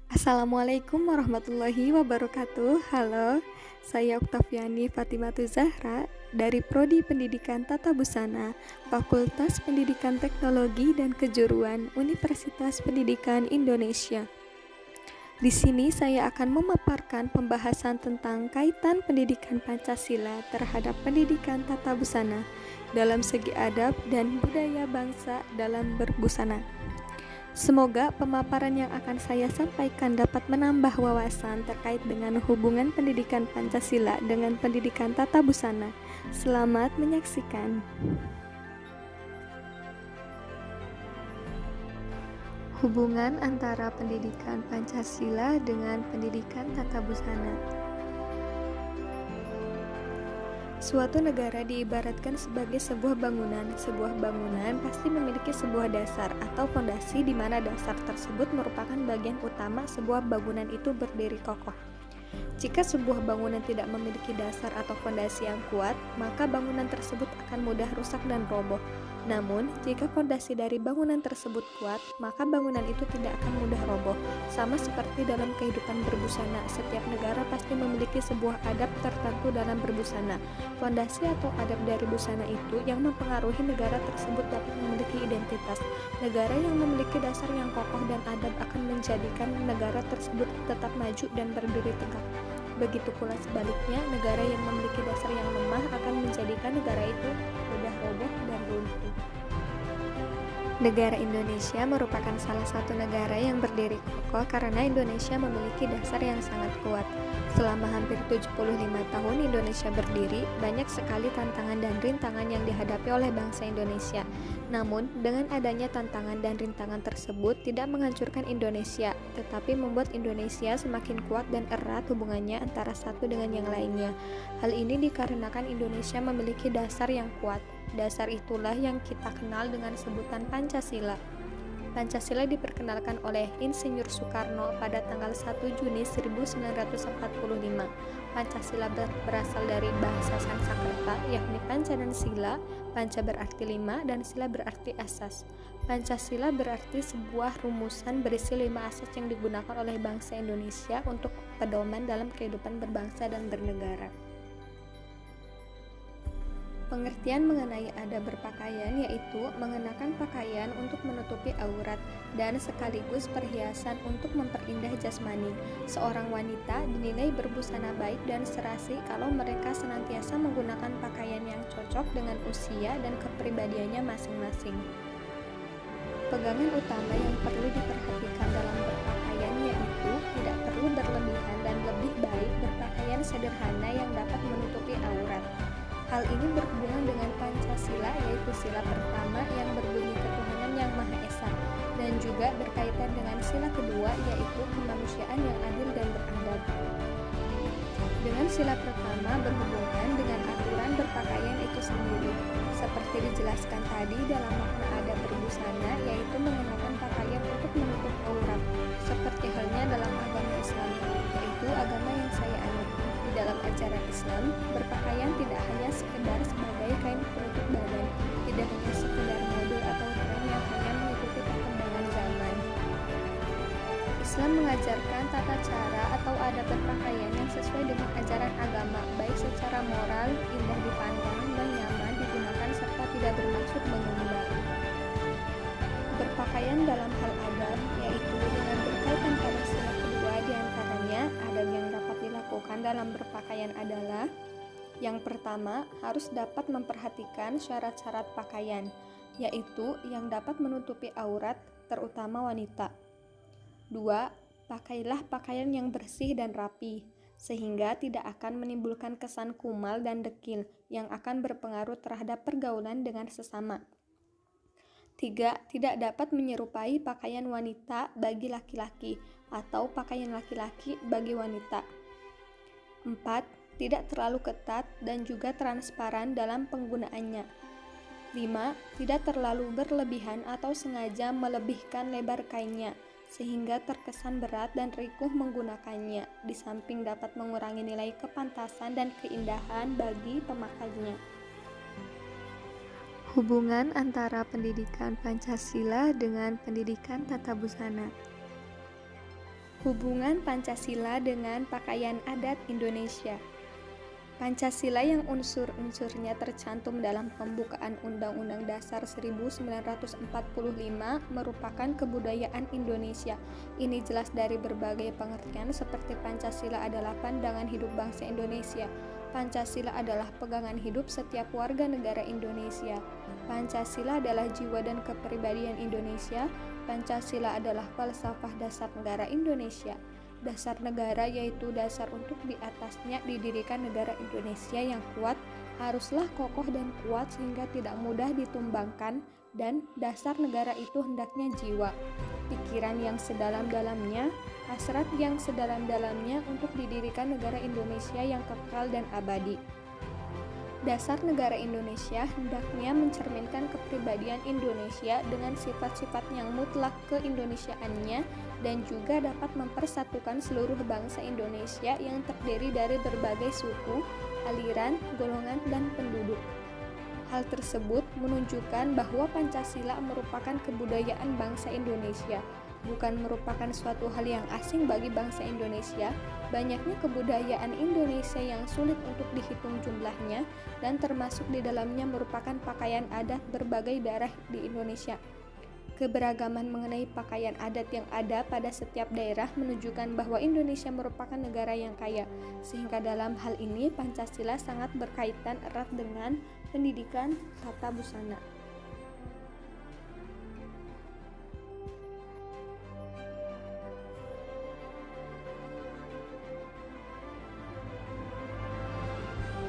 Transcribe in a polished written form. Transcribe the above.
Assalamualaikum warahmatullahi wabarakatuh. Halo, saya Oktaviani Fatimatu Zahra dari Prodi Pendidikan Tata Busana, Fakultas Pendidikan Teknologi dan Kejuruan Universitas Pendidikan Indonesia. Di sini saya akan memaparkan pembahasan tentang kaitan pendidikan Pancasila terhadap pendidikan tata busana dalam segi adab dan budaya bangsa dalam berbusana. Semoga pemaparan yang akan saya sampaikan dapat menambah wawasan terkait dengan hubungan pendidikan Pancasila dengan pendidikan tata busana. Selamat menyaksikan. Hubungan antara pendidikan Pancasila dengan pendidikan tata busana. Suatu negara diibaratkan sebagai sebuah bangunan. Sebuah bangunan pasti memiliki sebuah dasar atau fondasi di mana dasar tersebut merupakan bagian utama sebuah bangunan itu berdiri kokoh. Jika sebuah bangunan tidak memiliki dasar atau fondasi yang kuat, maka bangunan tersebut akan mudah rusak dan roboh. Namun, jika fondasi dari bangunan tersebut kuat, maka bangunan itu tidak akan mudah roboh. Sama seperti dalam kehidupan berbusana, setiap negara pasti memiliki sebuah adab tertentu dalam berbusana. Fondasi atau adab dari busana itu yang mempengaruhi negara tersebut dapat memiliki identitas. Negara yang memiliki dasar yang kokoh dan adab akan menjadikan negara tersebut tetap maju dan berdiri tegak. Begitu pula sebaliknya, negara yang memiliki dasar yang lemah akan menjadikan negara itu mudah roboh dan runtuh. Negara Indonesia merupakan salah satu negara yang berdiri kokoh karena Indonesia memiliki dasar yang sangat kuat. Selama hampir 75 tahun Indonesia berdiri, banyak sekali tantangan dan rintangan yang dihadapi oleh bangsa Indonesia. Namun, dengan adanya tantangan dan rintangan tersebut tidak menghancurkan Indonesia, tetapi membuat Indonesia semakin kuat dan erat hubungannya antara satu dengan yang lainnya. Hal ini dikarenakan Indonesia memiliki dasar yang kuat. Dasar itulah yang kita kenal dengan sebutan Pancasila. Pancasila diperkenalkan oleh Insinyur Soekarno pada tanggal 1 Juni 1945. Pancasila berasal dari bahasa Sanskerta, yakni Panca dan Sila. Panca berarti 5 dan Sila berarti asas. Pancasila berarti sebuah rumusan berisi 5 asas yang digunakan oleh bangsa Indonesia untuk pedoman dalam kehidupan berbangsa dan bernegara. Pengertian mengenai adab berpakaian yaitu mengenakan pakaian untuk menutupi aurat dan sekaligus perhiasan untuk memperindah jasmani. Seorang wanita dinilai berbusana baik dan serasi kalau mereka senantiasa menggunakan pakaian yang cocok dengan usia dan kepribadiannya masing-masing. Pegangan utama yang perlu diperhatikan dalam berpakaian yaitu tidak perlu berlebihan dan lebih baik berpakaian sederhana yang dapat menutupi aurat. Hal ini berhubungan dengan Pancasila, yaitu sila pertama yang berbunyi ketuhanan yang Maha Esa, dan juga berkaitan dengan sila kedua, yaitu kemanusiaan yang adil dan beradab. Dengan sila pertama berhubungan dengan aturan berpakaian itu sendiri, seperti dijelaskan tadi dalam makna adab berbusana, yaitu mengenakan pakaian untuk menutup aurat, seperti halnya dalam agama Islam, yaitu agama yang saya anut. Di dalam ajaran Islam, berpakaian tidak hanya sekedar sebagai kain penutup badan, tidak hanya sekedar mode atau tren yang hanya mengikuti perkembangan zaman. Islam mengajarkan tata cara atau adab berpakaian yang sesuai dengan ajaran agama, baik secara moral, indah dipandang, dan nyaman digunakan serta tidak bermaksud mengundang. Berpakaian dalam hal adab, yaitu dengan berkaitan pada sila kedua diantaranya, adab yang dapat dilakukan dalam berpakaian adalah: yang pertama, harus dapat memperhatikan syarat-syarat pakaian, yaitu yang dapat menutupi aurat, terutama wanita. 2. Pakailah pakaian yang bersih dan rapi, sehingga tidak akan menimbulkan kesan kumal dan dekil yang akan berpengaruh terhadap pergaulan dengan sesama. 3. Tidak dapat menyerupai pakaian wanita bagi laki-laki atau pakaian laki-laki bagi wanita. 4. Tidak terlalu ketat dan juga transparan dalam penggunaannya. 5. Tidak terlalu berlebihan atau sengaja melebihkan lebar kainnya, sehingga terkesan berat dan rikuh menggunakannya, di samping dapat mengurangi nilai kepantasan dan keindahan bagi pemakainya. Hubungan antara pendidikan Pancasila dengan pendidikan tata busana. Hubungan Pancasila dengan pakaian adat Indonesia. Pancasila yang unsur-unsurnya tercantum dalam pembukaan Undang-Undang Dasar 1945 merupakan kebudayaan Indonesia. Ini jelas dari berbagai pengertian seperti Pancasila adalah pandangan hidup bangsa Indonesia. Pancasila adalah pegangan hidup setiap warga negara Indonesia. Pancasila adalah jiwa dan kepribadian Indonesia. Pancasila adalah falsafah dasar negara Indonesia. Dasar negara yaitu dasar untuk di atasnya didirikan negara Indonesia yang kuat, haruslah kokoh dan kuat sehingga tidak mudah ditumbangkan, dan dasar negara itu hendaknya jiwa, pikiran yang sedalam-dalamnya, hasrat yang sedalam-dalamnya untuk didirikan negara Indonesia yang kekal dan abadi. Dasar negara Indonesia hendaknya mencerminkan kepribadian Indonesia dengan sifat-sifat yang mutlak keindonesiaannya dan juga dapat mempersatukan seluruh bangsa Indonesia yang terdiri dari berbagai suku, aliran, golongan, dan penduduk. Hal tersebut menunjukkan bahwa Pancasila merupakan kebudayaan bangsa Indonesia, bukan merupakan suatu hal yang asing bagi bangsa Indonesia. Banyaknya kebudayaan Indonesia yang sulit untuk dihitung jumlahnya dan termasuk di dalamnya merupakan pakaian adat berbagai daerah di Indonesia. Keberagaman mengenai pakaian adat yang ada pada setiap daerah menunjukkan bahwa Indonesia merupakan negara yang kaya, sehingga dalam hal ini Pancasila sangat berkaitan erat dengan pendidikan tata busana.